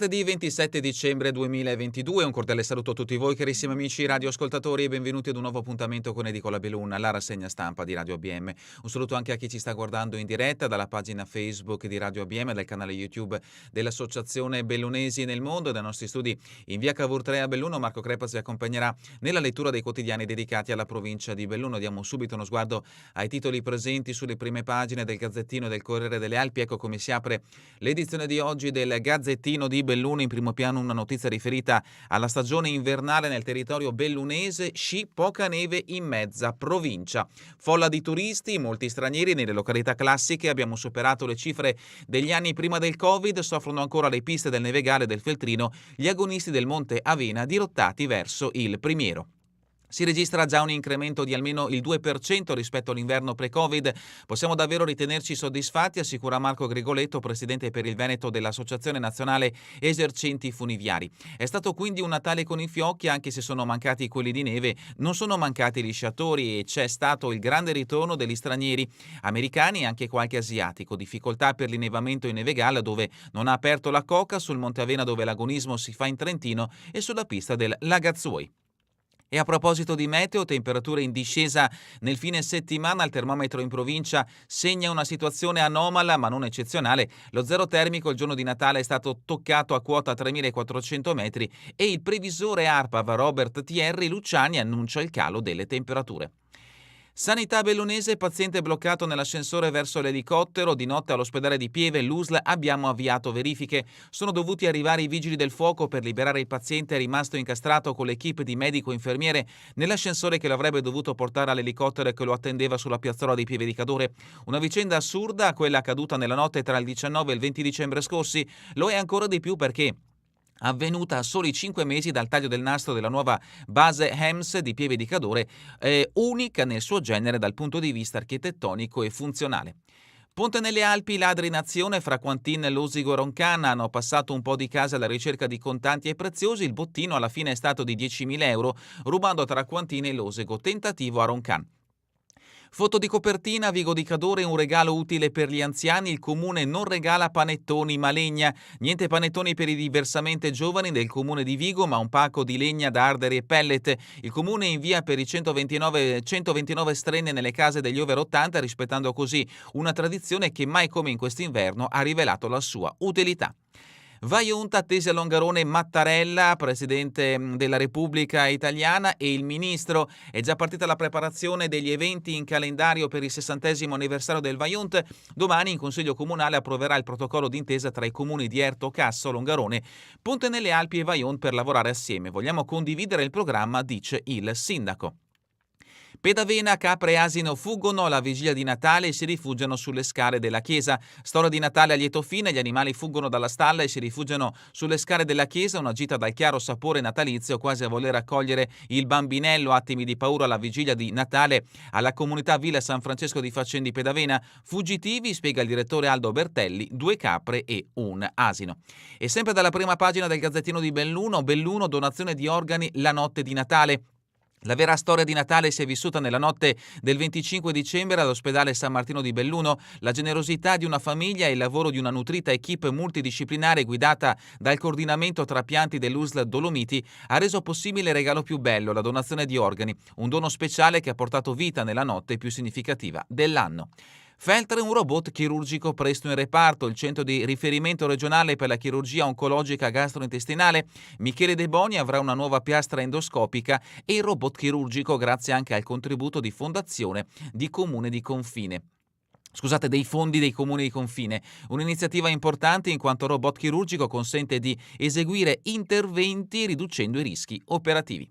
Martedì 27 dicembre 2022, un cordiale saluto a tutti voi carissimi amici radioascoltatori e benvenuti ad un nuovo appuntamento con Edicola Beluna, la rassegna stampa di Radio ABM. Un saluto anche a chi ci sta guardando in diretta dalla pagina Facebook di Radio ABM e dal canale YouTube dell'Associazione Bellunesi nel Mondo e dai nostri studi in via Cavour 3 a Belluno. Marco Crepas vi accompagnerà nella lettura dei quotidiani dedicati alla provincia di Belluno. Diamo subito uno sguardo ai titoli presenti sulle prime pagine del Gazzettino e del Corriere delle Alpi. Ecco come si apre l'edizione di oggi del Gazzettino di Belluno. In primo piano una notizia riferita alla stagione invernale nel territorio bellunese, sci, poca neve in mezza provincia. Folla di turisti, molti stranieri nelle località classiche, abbiamo superato le cifre degli anni prima del Covid, soffrono ancora le piste del Nevegale e del Feltrino, gli agonisti del Monte Avena dirottati verso il Primiero. Si registra già un incremento di almeno il 2% rispetto all'inverno pre-Covid. Possiamo davvero ritenerci soddisfatti, assicura Marco Grigoletto, presidente per il Veneto dell'Associazione Nazionale Esercenti Funiviari. È stato quindi un Natale con i fiocchi, anche se sono mancati quelli di neve, non sono mancati gli sciatori e c'è stato il grande ritorno degli stranieri, americani e anche qualche asiatico. Difficoltà per l'innevamento in Nevegale, dove non ha aperto la Coca, sul Monte Avena dove l'agonismo si fa in Trentino e sulla pista del Lagazzuoi. E a proposito di meteo, temperature in discesa nel fine settimana, il termometro in provincia segna una situazione anomala ma non eccezionale. Lo zero termico il giorno di Natale è stato toccato a quota 3.400 metri e il previsore ARPAV Robert Thierry Luciani annuncia il calo delle temperature. Sanità bellunese, paziente bloccato nell'ascensore verso l'elicottero, di notte all'ospedale di Pieve, l'USL, abbiamo avviato verifiche. Sono dovuti arrivare i vigili del fuoco per liberare il paziente rimasto incastrato con l'equipe di medico-infermiere nell'ascensore che lo avrebbe dovuto portare all'elicottero e che lo attendeva sulla piazzola di Pieve di Cadore. Una vicenda assurda, quella accaduta nella notte tra il 19 e il 20 dicembre scorsi, lo è ancora di più perché avvenuta a soli 5 mesi dal taglio del nastro della nuova base HEMS di Pieve di Cadore, unica nel suo genere dal punto di vista architettonico e funzionale. Ponte nelle Alpi, ladri in azione fra Quantin, Losigo e Roncana. Hanno passato un po' di case alla ricerca di contanti e preziosi. Il bottino alla fine è stato di 10.000 euro, rubando tra Quantin e Losigo. Tentativo a Roncan. Foto di copertina, Vigo di Cadore, un regalo utile per gli anziani, il comune non regala panettoni ma legna, niente panettoni per i diversamente giovani del comune di Vigo ma un pacco di legna da ardere e pellet. Il comune invia per i 129 strenne nelle case degli over 80, rispettando così una tradizione che mai come in quest'inverno ha rivelato la sua utilità. Vajont attesi a Longarone Mattarella, Presidente della Repubblica Italiana, e il Ministro. È già partita la preparazione degli eventi in calendario per il 60° anniversario del Vajont. Domani in Consiglio Comunale approverà il protocollo d'intesa tra i comuni di Erto, Casso, Longarone, Ponte nelle Alpi e Vajont per lavorare assieme. Vogliamo condividere il programma, dice il sindaco. Pedavena, capre e asino fuggono alla vigilia di Natale e si rifugiano sulle scale della chiesa. Storia di Natale a lieto fine, gli animali fuggono dalla stalla e si rifugiano sulle scale della chiesa, una gita dal chiaro sapore natalizio, quasi a voler accogliere il bambinello. Attimi di paura alla vigilia di Natale alla comunità Villa San Francesco di Faccendi Pedavena. Fuggitivi, spiega il direttore Aldo Bertelli, 2 capre e un asino. E sempre dalla prima pagina del Gazzettino di Belluno, donazione di organi la notte di Natale. La vera storia di Natale si è vissuta nella notte del 25 dicembre all'ospedale San Martino di Belluno. La generosità di una famiglia e il lavoro di una nutrita equipe multidisciplinare guidata dal coordinamento trapianti dell'USL Dolomiti ha reso possibile il regalo più bello, la donazione di organi, un dono speciale che ha portato vita nella notte più significativa dell'anno. Feltre, un robot chirurgico presto in reparto, il centro di riferimento regionale per la chirurgia oncologica gastrointestinale. Michele De Boni avrà una nuova piastra endoscopica e il robot chirurgico grazie anche al contributo di fondazione di Comune di Confine. Dei fondi dei comuni di confine. Un'iniziativa importante in quanto il robot chirurgico consente di eseguire interventi riducendo i rischi operativi.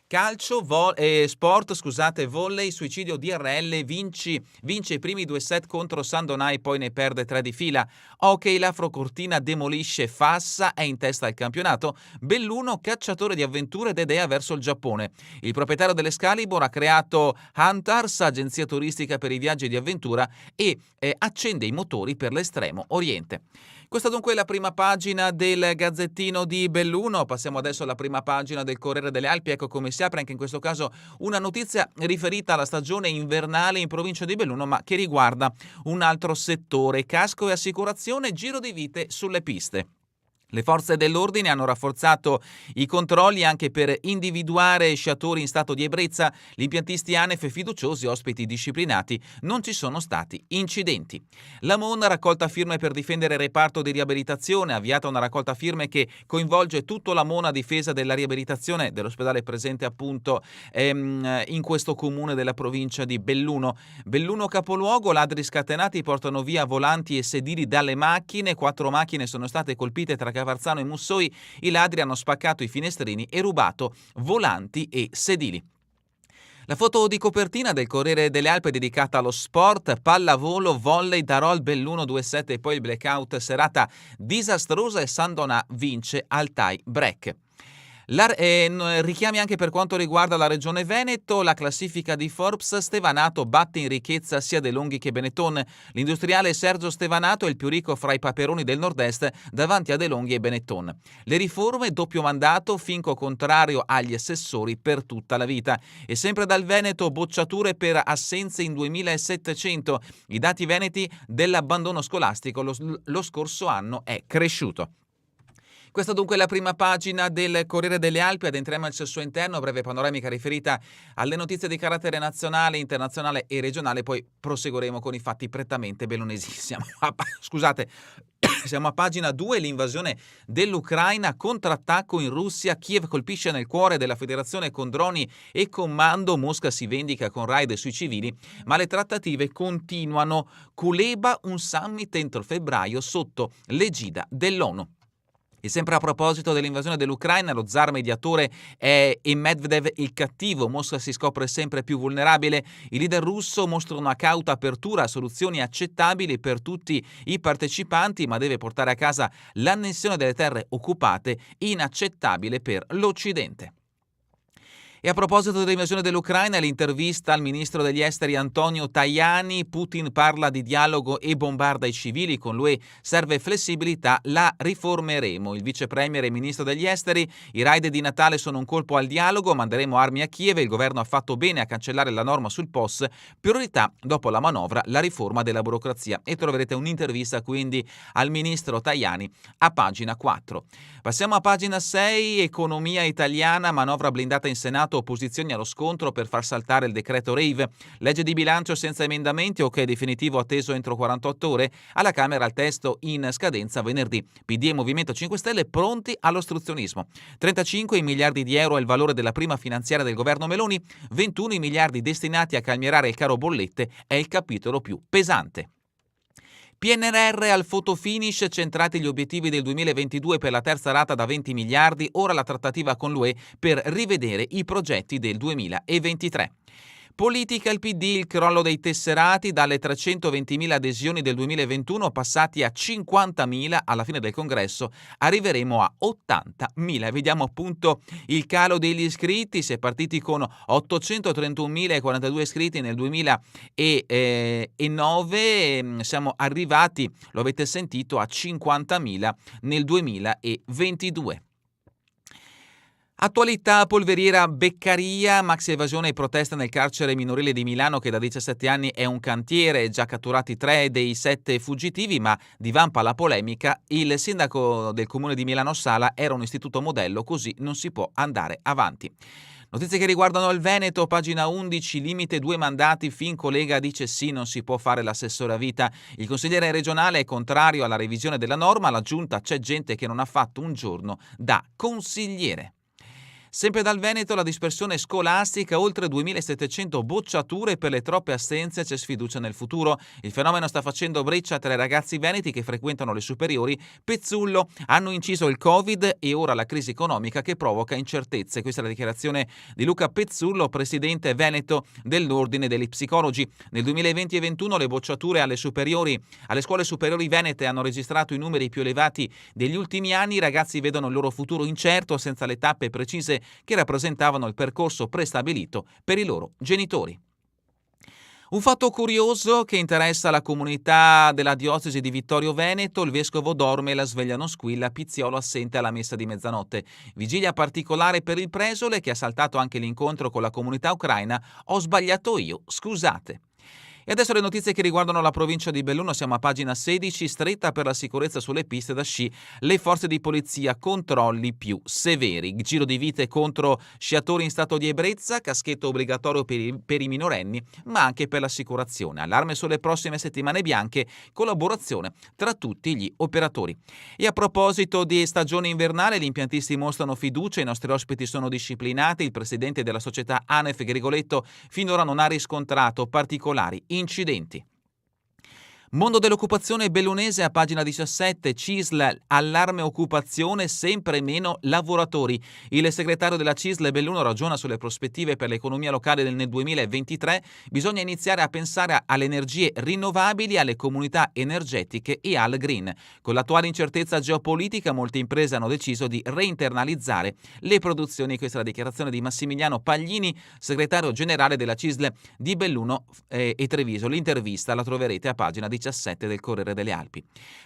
Calcio, volley, suicidio DRL, vince i primi 2 set contro Sandonai, poi ne perde 3 di fila. Hockey, l'Afrocortina demolisce Fassa, è in testa al campionato. Belluno, cacciatore di avventure ed idea verso il Giappone. Il proprietario dell'Excalibur ha creato Hunters, agenzia turistica per i viaggi di avventura, e accende i motori per l'Estremo Oriente. Questa dunque è la prima pagina del Gazzettino di Belluno. Passiamo adesso alla prima pagina del Corriere delle Alpi. Ecco come si apre anche in questo caso una notizia riferita alla stagione invernale in provincia di Belluno, ma che riguarda un altro settore: casco e assicurazione, giro di vite sulle piste. Le forze dell'ordine hanno rafforzato i controlli anche per individuare sciatori in stato di ebbrezza. Gli impiantisti ANEF fiduciosi, ospiti disciplinati, non ci sono stati incidenti. La MON raccolta firme per difendere il reparto di riabilitazione, avviata una raccolta firme che coinvolge tutto la MON a difesa della riabilitazione dell'ospedale presente appunto in questo comune della provincia di Belluno. Belluno capoluogo, ladri scatenati portano via volanti e sedili dalle macchine, 4 macchine sono state colpite tra Cavarzano e Mussoi, i ladri hanno spaccato i finestrini e rubato volanti e sedili. La foto di copertina del Corriere delle Alpi è dedicata allo sport, pallavolo, volley, Darol, Belluno 2-7 e poi il blackout, serata disastrosa e Sandona vince al tie break. Richiami anche per quanto riguarda la regione Veneto, la classifica di Forbes, Stevanato batte in ricchezza sia De Longhi che Benetton. L'industriale Sergio Stevanato è il più ricco fra i paperoni del nord-est davanti a De Longhi e Benetton. Le riforme, doppio mandato, finco contrario agli assessori per tutta la vita. E sempre dal Veneto, bocciature per assenze in 2700. I dati veneti dell'abbandono scolastico lo scorso anno è cresciuto. Questa dunque è la prima pagina del Corriere delle Alpi, addentriamo al suo interno, breve panoramica riferita alle notizie di carattere nazionale, internazionale e regionale, poi proseguiremo con i fatti prettamente bellunesi. Siamo a pagina 2, l'invasione dell'Ucraina, contrattacco in Russia, Kiev colpisce nel cuore della federazione con droni e comando, Mosca si vendica con raid sui civili, ma le trattative continuano. Kuleba, un summit entro febbraio sotto l'egida dell'ONU. E sempre a proposito dell'invasione dell'Ucraina, lo zar mediatore è Medvedev il cattivo, Mosca si scopre sempre più vulnerabile, il leader russo mostra una cauta apertura a soluzioni accettabili per tutti i partecipanti, ma deve portare a casa l'annessione delle terre occupate, inaccettabile per l'Occidente. E a proposito dell'invasione dell'Ucraina, l'intervista al ministro degli esteri Antonio Tajani, Putin parla di dialogo e bombarda i civili, con l'UE serve flessibilità, la riformeremo. Il vice premier e ministro degli esteri, i raid di Natale sono un colpo al dialogo, manderemo armi a Kiev, il governo ha fatto bene a cancellare la norma sul POS, priorità dopo la manovra la riforma della burocrazia. E troverete un'intervista quindi al ministro Tajani a pagina 4. Passiamo a pagina 6, economia italiana, manovra blindata in Senato, opposizioni allo scontro per far saltare il decreto rave, legge di bilancio senza emendamenti, ok definitivo atteso entro 48 ore, alla Camera il testo in scadenza venerdì. PD e Movimento 5 Stelle pronti all'ostruzionismo. 35 miliardi di euro è il valore della prima finanziaria del governo Meloni, 21 i miliardi destinati a calmierare il caro bollette è il capitolo più pesante. PNRR al photo finish, centrati gli obiettivi del 2022 per la terza rata da 20 miliardi, ora la trattativa con l'UE per rivedere i progetti del 2023. Politica il PD, il crollo dei tesserati, dalle 320.000 adesioni del 2021 passati a 50.000 alla fine del congresso, arriveremo a 80.000. Vediamo appunto il calo degli iscritti, si è partiti con 831.042 iscritti nel 2009, siamo arrivati, lo avete sentito, a 50.000 nel 2022. Attualità, Polveriera Beccaria, maxi evasione e protesta nel carcere minorile di Milano che da 17 anni è un cantiere, già catturati 3 dei 7 fuggitivi, ma divampa la polemica, il sindaco del comune di Milano Sala era un istituto modello, così non si può andare avanti. Notizie che riguardano il Veneto, pagina 11, limite 2 mandati, Finco Lega dice sì, non si può fare l'assessore a vita. Il consigliere regionale è contrario alla revisione della norma, alla giunta c'è gente che non ha fatto un giorno da consigliere. Sempre dal Veneto la dispersione scolastica, oltre 2.700 bocciature per le troppe assenze, c'è sfiducia nel futuro. Il fenomeno sta facendo breccia tra i ragazzi veneti che frequentano le superiori. Pezzullo, hanno inciso il Covid e ora la crisi economica che provoca incertezze. Questa è la dichiarazione di Luca Pezzullo, presidente veneto dell'Ordine degli Psicologi. Nel 2020 e 2021 le bocciature alle scuole superiori venete hanno registrato i numeri più elevati degli ultimi anni. I ragazzi vedono il loro futuro incerto senza le tappe precise che rappresentavano il percorso prestabilito per i loro genitori. Un fatto curioso che interessa la comunità della diocesi di Vittorio Veneto: il vescovo dorme e la sveglia non squilla, Pizziolo assente alla messa di mezzanotte. Vigilia particolare per il presole che ha saltato anche l'incontro con la comunità ucraina. Ho sbagliato io, scusate. E adesso le notizie che riguardano la provincia di Belluno, siamo a pagina 16, stretta per la sicurezza sulle piste da sci, le forze di polizia, controlli più severi, giro di vite contro sciatori in stato di ebbrezza, caschetto obbligatorio per i minorenni, ma anche per l'assicurazione, allarme sulle prossime settimane bianche, collaborazione tra tutti gli operatori. E a proposito di stagione invernale, gli impiantisti mostrano fiducia, i nostri ospiti sono disciplinati, il presidente della società ANEF Grigoletto finora non ha riscontrato particolari incidenti. Mondo dell'occupazione bellunese a pagina 17, CISL, allarme occupazione, sempre meno lavoratori. Il segretario della CISL Belluno ragiona sulle prospettive per l'economia locale nel 2023. Bisogna iniziare a pensare alle energie rinnovabili, alle comunità energetiche e al green. Con l'attuale incertezza geopolitica, molte imprese hanno deciso di reinternalizzare le produzioni. Questa è la dichiarazione di Massimiliano Paglini, segretario generale della CISL di Belluno e Treviso. L'intervista la troverete a pagina 17 del Corriere delle Alpi.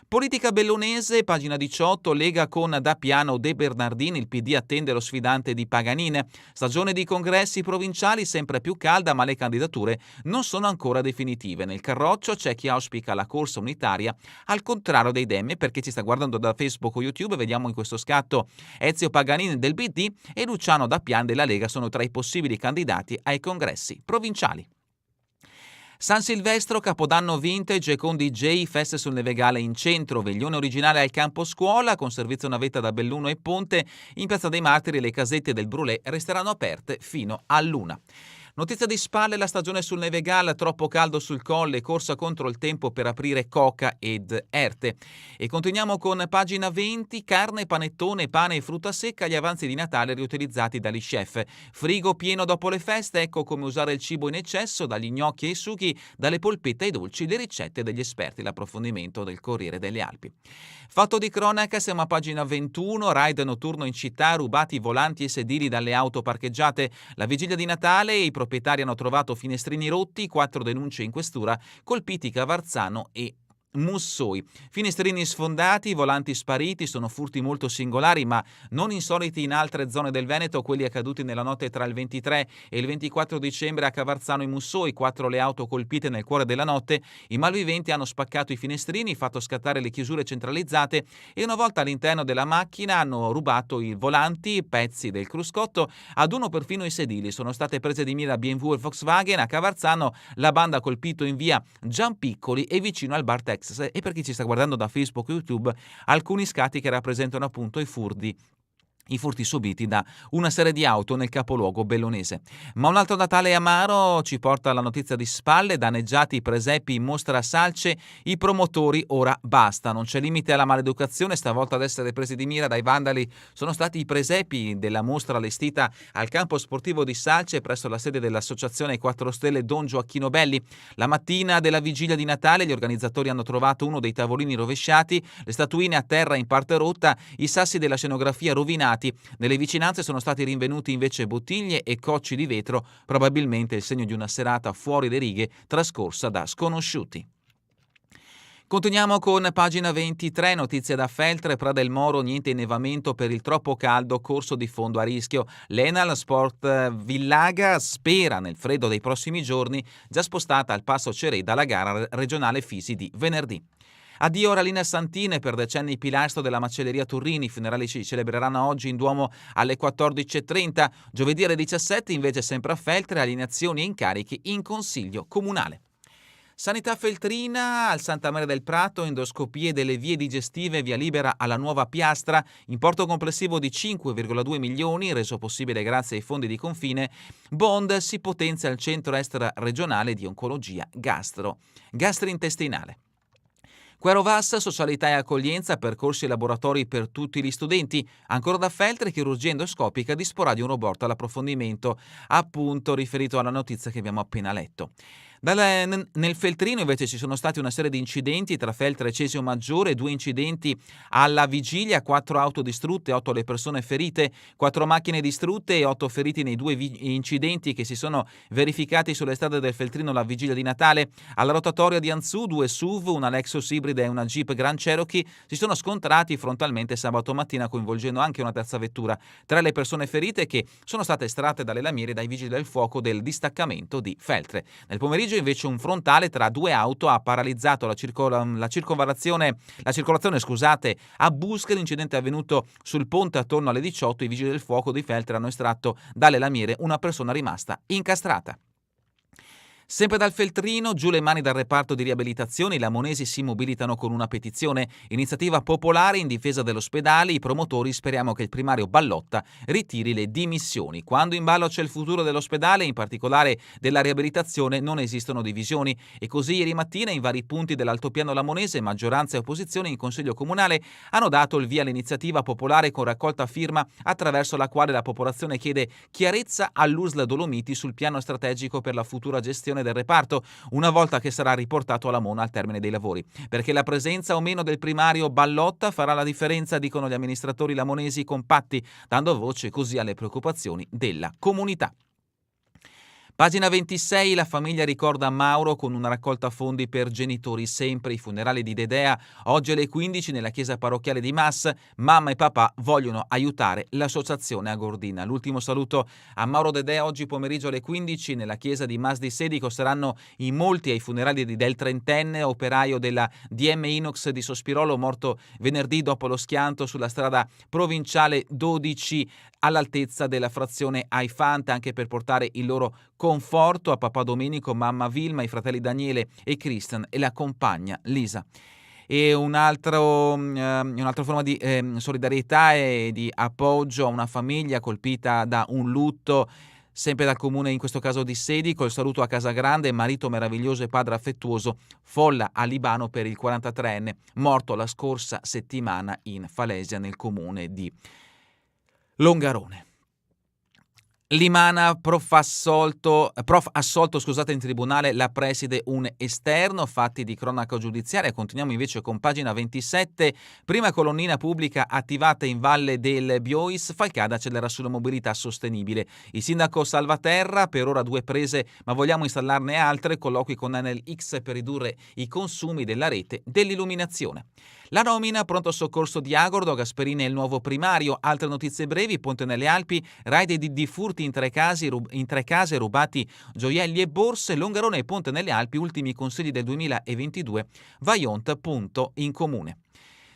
Politica bellunese, pagina 18, Lega con Dappiano De Bernardini, il PD attende lo sfidante di Paganini. Stagione di congressi provinciali sempre più calda, ma le candidature non sono ancora definitive. Nel carroccio c'è chi auspica la corsa unitaria, al contrario dei Dem. Per chi ci sta guardando da Facebook o YouTube, vediamo in questo scatto Ezio Paganini del PD e Luciano Dappiano della Lega sono tra i possibili candidati ai congressi provinciali. San Silvestro, Capodanno Vintage con DJ, feste sul Nevegale in centro, veglione originale al campo scuola, con servizio navetta da Belluno e Ponte. In Piazza dei Martiri le casette del Brulè resteranno aperte fino all'1. Notizia di spalle, la stagione sul Nevegal, troppo caldo sul colle, corsa contro il tempo per aprire Coca ed Erte. E continuiamo con pagina 20, carne, panettone, pane e frutta secca, gli avanzi di Natale riutilizzati dagli chef. Frigo pieno dopo le feste, ecco come usare il cibo in eccesso, dagli gnocchi ai sughi, dalle polpette ai dolci, le ricette degli esperti, l'approfondimento del Corriere delle Alpi. Fatto di cronaca, siamo a pagina 21, raid notturno in città, rubati volanti e sedili dalle auto parcheggiate. La vigilia di Natale, i proprietari hanno trovato finestrini rotti, 4 denunce in questura, colpiti Cavarzano e Mussoi. Finestrini sfondati, volanti spariti, sono furti molto singolari ma non insoliti in altre zone del Veneto, quelli accaduti nella notte tra il 23 e il 24 dicembre a Cavarzano e Mussoi, 4 le auto colpite nel cuore della notte. I malviventi hanno spaccato i finestrini, fatto scattare le chiusure centralizzate e una volta all'interno della macchina hanno rubato i volanti, pezzi del cruscotto, ad uno perfino i sedili. Sono state prese di mira BMW e Volkswagen. A Cavarzano la banda ha colpito in via Giampiccoli e vicino al bar Texas. E per chi ci sta guardando da Facebook e YouTube, alcuni scatti che rappresentano appunto i furti subiti da una serie di auto nel capoluogo bellunese. Ma un altro Natale amaro ci porta alla notizia di spalle, danneggiati i presepi in mostra a Salce, i promotori ora basta, non c'è limite alla maleducazione, stavolta ad essere presi di mira dai vandali sono stati i presepi della mostra allestita al campo sportivo di Salce presso la sede dell'associazione 4 Stelle Don Gioacchino Belli. La mattina della vigilia di Natale gli organizzatori hanno trovato uno dei tavolini rovesciati, le statuine a terra in parte rotta, i sassi della scenografia rovinati. Nelle vicinanze sono stati rinvenuti invece bottiglie e cocci di vetro, probabilmente il segno di una serata fuori le righe trascorsa da sconosciuti. Continuiamo con pagina 23, notizie da Feltre, Pra del Moro, niente innevamento per il troppo caldo, corso di fondo a rischio. L'Enal Sport Villaga spera nel freddo dei prossimi giorni, già spostata al Passo Ceré dalla gara regionale Fisi di venerdì. Addio ora Lina Santine, per decenni pilastro della macelleria Turrini. I funerali si celebreranno oggi in Duomo alle 14.30. Giovedì alle 17 invece sempre a Feltre, alienazioni e incarichi in Consiglio Comunale. Sanità Feltrina, al Santa Maria del Prato, endoscopie delle vie digestive, via libera alla nuova piastra, importo complessivo di 5,2 milioni, reso possibile grazie ai fondi di confine. Bond, si potenzia il centro extra regionale di oncologia gastrointestinale. Querovas, socialità e accoglienza, percorsi e laboratori per tutti gli studenti. Ancora da Feltre, chirurgia endoscopica disporrà di un robot all'approfondimento, appunto riferito alla notizia che abbiamo appena letto. Nel Feltrino invece ci sono stati una serie di incidenti tra Feltre e Cesio Maggiore, 2 incidenti alla vigilia, 4 auto distrutte, 8 le persone ferite, 4 macchine distrutte e 8 feriti nei 2 incidenti che si sono verificati sulle strade del Feltrino alla vigilia di Natale. Alla rotatoria di Anzù 2 SUV, una Lexus ibrida e una Jeep Grand Cherokee si sono scontrati frontalmente sabato mattina, coinvolgendo anche una terza vettura. 3 le persone ferite che sono state estratte dalle lamiere dai vigili del fuoco del distaccamento di Feltre. Nel pomeriggio Reggio invece un frontale tra due auto ha paralizzato la circolazione, scusate, a Busca. L'incidente è avvenuto sul ponte attorno alle 18. I vigili del fuoco di Feltre hanno estratto dalle lamiere una persona rimasta incastrata. Sempre dal Feltrino, giù le mani dal reparto di riabilitazione, i lamonesi si mobilitano con una petizione, iniziativa popolare in difesa dell'ospedale. I promotori speriamo che il primario Ballotta ritiri le dimissioni. Quando in ballo c'è il futuro dell'ospedale, in particolare della riabilitazione, non esistono divisioni. E così ieri mattina in vari punti dell'altopiano lamonese, maggioranza e opposizione in Consiglio Comunale hanno dato il via all'iniziativa popolare con raccolta firma attraverso la quale la popolazione chiede chiarezza all'USL Dolomiti sul piano strategico per la futura gestione del reparto, una volta che sarà riportato alla Mona al termine dei lavori. Perché la presenza o meno del primario Ballotta farà la differenza, dicono gli amministratori lamonesi compatti, dando voce così alle preoccupazioni della comunità. Pagina 26, la famiglia ricorda Mauro con una raccolta fondi per genitori sempre. I funerali di Dedea oggi alle 15 nella chiesa parrocchiale di Mas. Mamma e papà vogliono aiutare l'associazione a Gordina. L'ultimo saluto a Mauro Dedea oggi pomeriggio alle 15 nella chiesa di Mas di Sedico. Saranno in molti ai funerali del trentenne operaio della DM Inox di Sospirolo, morto venerdì dopo lo schianto sulla strada provinciale 12 all'altezza della frazione Aifante, anche per portare il loro conforto a papà Domenico, mamma Vilma, i fratelli Daniele e Christian e la compagna Lisa. E un'altra forma di solidarietà e di appoggio a una famiglia colpita da un lutto, sempre dal comune, in questo caso di Sedico. Il saluto a Casagrande, marito meraviglioso e padre affettuoso, folla a Libano per il 43enne, morto la scorsa settimana in Falesia nel comune di Longarone. Limana, prof assolto in tribunale la preside un esterno, fatti di cronaca giudiziaria. Continuiamo invece con pagina 27, prima colonnina pubblica attivata in Valle del Biois, Falcada accelera sulla mobilità sostenibile. Il sindaco Salvaterra, per ora 2 prese ma vogliamo installarne altre, colloqui con Enel X per ridurre i consumi della rete dell'illuminazione. La nomina, pronto soccorso di Agordo, Gasperini è il nuovo primario. Altre notizie brevi, Ponte nelle Alpi, raid di furti in 3 case, rubati gioielli e borse. Longarone e Ponte nelle Alpi, ultimi consigli del 2022, Vajont, punto in comune.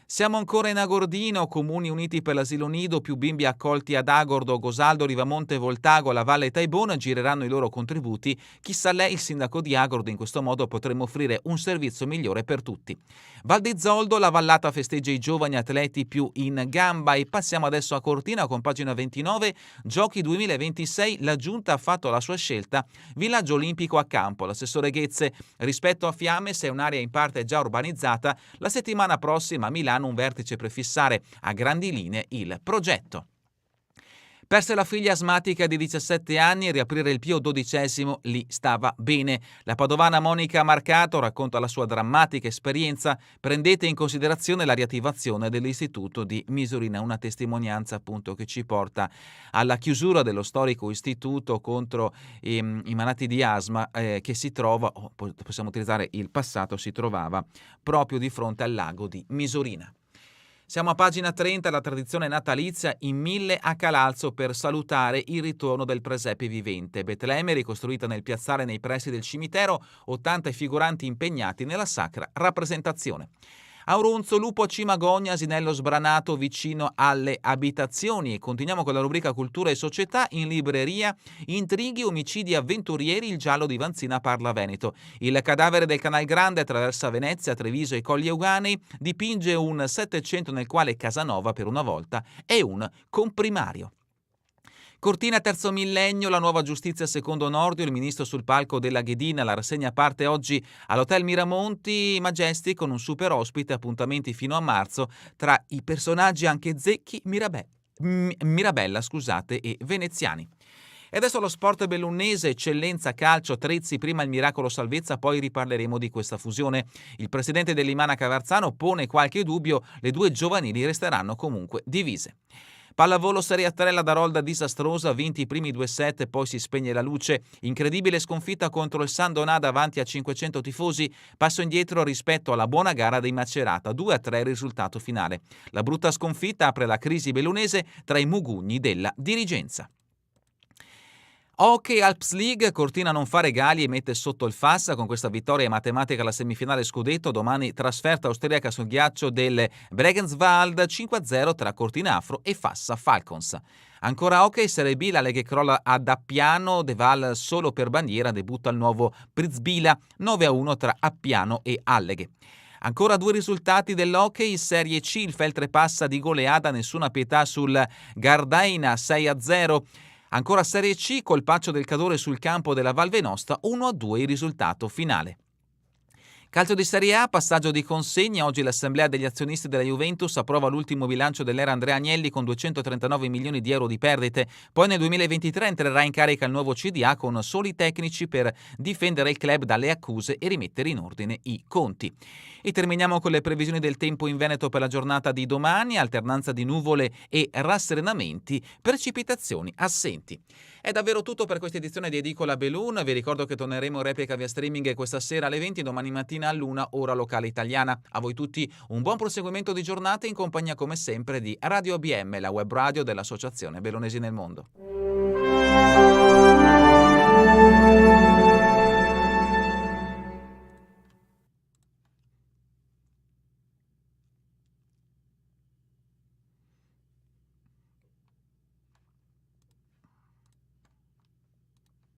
Siamo ancora in Agordino, comuni uniti per l'asilo nido, più bimbi accolti ad Agordo, Gosaldo, Rivamonte, Voltago, La Valle e Taibona gireranno i loro contributi. Chissà lei, il sindaco di Agordo, in questo modo potremo offrire un servizio migliore per tutti. Val di Zoldo, la vallata festeggia i giovani atleti più in gamba. E passiamo adesso a Cortina con pagina 29, Giochi 2026, la giunta ha fatto la sua scelta, villaggio olimpico a campo. L'assessore Ghezze, rispetto a Fiamme, se è un'area in parte già urbanizzata, la settimana prossima a Milano un vertice prefissare a grandi linee il progetto. Perse la figlia asmatica di 17 anni e riaprire il Pio XII lì stava bene. La padovana Monica Marcato racconta la sua drammatica esperienza. Prendete in considerazione la riattivazione dell'istituto di Misurina, una testimonianza appunto che ci porta alla chiusura dello storico istituto contro i malati di asma che si trova, possiamo utilizzare il passato, si trovava proprio di fronte al lago di Misurina. Siamo a pagina 30, la tradizione natalizia in 1000 a Calalzo per salutare il ritorno del presepe vivente. Betlemme ricostruita nel piazzale nei pressi del cimitero, 80 figuranti impegnati nella sacra rappresentazione. Auronzo, lupo a Cimagogna, asinello sbranato vicino alle abitazioni. E continuiamo con la rubrica Cultura e Società. In libreria, intrighi, omicidi avventurieri, il giallo di Vanzina parla veneto. Il cadavere del Canal Grande attraversa Venezia, Treviso e Colli Euganei, dipinge un Settecento nel quale Casanova per una volta è un comprimario. Cortina terzo millennio, la nuova giustizia secondo Nordio, il ministro sul palco della Ghedina. La rassegna parte oggi all'Hotel Miramonti Majestic con un super ospite, appuntamenti fino a marzo tra i personaggi anche Zecchi, Mirabella e veneziani. E adesso lo sport bellunnese, eccellenza calcio, Trezzi, prima il miracolo salvezza, poi riparleremo di questa fusione. Il presidente dell'Imana Cavarzano pone qualche dubbio, le 2 giovanili resteranno comunque divise. Pallavolo Serie A 3, la Darolda disastrosa, vinti i primi 2 set, poi si spegne la luce. Incredibile sconfitta contro il San Donà davanti a 500 tifosi, passo indietro rispetto alla buona gara dei Macerata, 2-3 il risultato finale. La brutta sconfitta apre la crisi bellunese tra i mugugni della dirigenza. Hockey Alps League, Cortina non fa regali e mette sotto il Fassa con questa vittoria matematica alla semifinale scudetto. Domani trasferta austriaca sul ghiaccio del Bregenzwald 5-0 tra Cortina Afro e Fassa Falcons. Ancora hockey, Serie B, la Lega crolla ad Appiano, De Val solo per bandiera, debutta il nuovo Pritzbila 9-1 tra Appiano e Alleghe. Ancora due risultati dell'hockey, Serie C, il Feltre passa di goleada, nessuna pietà sul Gardaina 6-0. Ancora Serie C, colpaccio del Cadore sul campo della Val Venosta 1-2 il risultato finale. Calcio di Serie A, passaggio di consegna. Oggi l'assemblea degli azionisti della Juventus approva l'ultimo bilancio dell'era Andrea Agnelli con 239 milioni di euro di perdite. Poi nel 2023 entrerà in carica il nuovo CDA con soli tecnici per difendere il club dalle accuse e rimettere in ordine i conti. E terminiamo con le previsioni del tempo in Veneto per la giornata di domani, alternanza di nuvole e rasserenamenti, precipitazioni assenti. È davvero tutto per questa edizione di Edicola Belun. Vi ricordo che torneremo in replica via streaming questa sera alle 20, domani mattina all'1 ora locale italiana. A voi tutti un buon proseguimento di giornata in compagnia come sempre di Radio ABM, la web radio dell'Associazione Bellunesi nel Mondo.